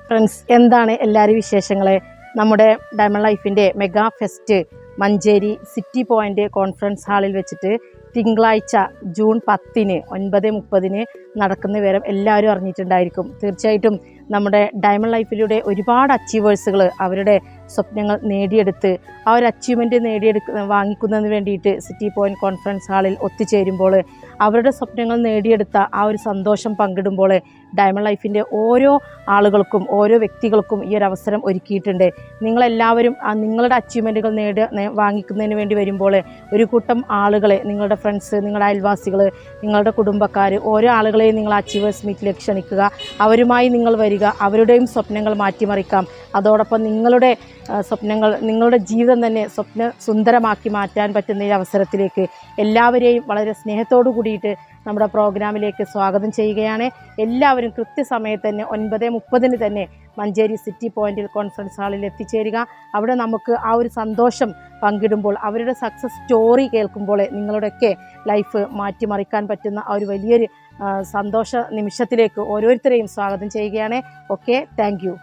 Friends, എന്താണ് എല്ലാവരും വിശേഷങ്ങൾ? നമ്മുടെ ഡയമണ്ട് ലൈഫിൻ്റെ mega fest Manjeri city point conference ഹാളിൽ വെച്ചിട്ട് തിങ്കളാഴ്ച ജൂൺ 10-ന് 9:30 നടക്കുന്ന വിവരം എല്ലാവരും അറിഞ്ഞിട്ടുണ്ടായിരിക്കും. തീർച്ചയായിട്ടും നമ്മുടെ ഡയമണ്ട് ലൈഫിലൂടെ ഒരുപാട് അച്ചീവേഴ്സുകൾ അവരുടെ സ്വപ്നങ്ങൾ നേടിയെടുത്ത് ആ ഒരു അച്ചീവ്മെൻറ്റ് വാങ്ങിക്കുന്നതിന് വേണ്ടിയിട്ട് സിറ്റി പോയിൻ്റ് കോൺഫറൻസ് ഹാളിൽ ഒത്തുചേരുമ്പോൾ അവരുടെ സ്വപ്നങ്ങൾ നേടിയെടുത്ത ആ ഒരു സന്തോഷം പങ്കിടുമ്പോൾ ഡയമണ്ട് ലൈഫിൻ്റെ ഓരോ ആളുകൾക്കും ഓരോ വ്യക്തികൾക്കും ഈ ഒരു അവസരം ഒരുക്കിയിട്ടുണ്ട്. നിങ്ങളെല്ലാവരും നിങ്ങളുടെ അച്ചീവ്മെൻറ്റുകൾ വാങ്ങിക്കുന്നതിന് വേണ്ടി വരുമ്പോൾ ഒരു കൂട്ടം ആളുകളെ, നിങ്ങളുടെ ഫ്രണ്ട്സ്, നിങ്ങളുടെ അയൽവാസികൾ, നിങ്ങളുടെ കുടുംബക്കാർ, ഓരോ ആളുകളെയും നിങ്ങൾ അച്ചീവേഴ്സ് മീറ്റിലേക്ക് ക്ഷണിക്കുക. അവരുമായി നിങ്ങൾ വരിക. അവരുടെയും സ്വപ്നങ്ങൾ മാറ്റിമറിക്കാം. അതോടൊപ്പം നിങ്ങളുടെ സ്വപ്നങ്ങൾ, നിങ്ങളുടെ ജീവിതം തന്നെ സുന്ദരമാക്കി മാറ്റാൻ പറ്റുന്ന ഈ അവസരത്തിലേക്ക് എല്ലാവരെയും വളരെ സ്നേഹത്തോടു കൂടിയിട്ട് നമ്മുടെ പ്രോഗ്രാമിലേക്ക് സ്വാഗതം ചെയ്യുകയാണ്. എല്ലാവരും കൃത്യസമയത്ത് തന്നെ 9:30 തന്നെ മഞ്ചേരി സിറ്റി പോയിൻ്റിൽ കോൺഫറൻസ് ഹാളിൽ എത്തിച്ചേരുക. അവിടെ നമുക്ക് ആ ഒരു സന്തോഷം പങ്കിടുമ്പോൾ, അവരുടെ സക്സസ് സ്റ്റോറി കേൾക്കുമ്പോൾ നിങ്ങളുടെയൊക്കെ ലൈഫ് മാറ്റിമറിക്കാൻ പറ്റുന്ന ആ ഒരു വലിയൊരു സന്തോഷ നിമിഷത്തിലേക്ക് ഓരോരുത്തരെയും സ്വാഗതം ചെയ്യുകയാണ്. Okay, thank you.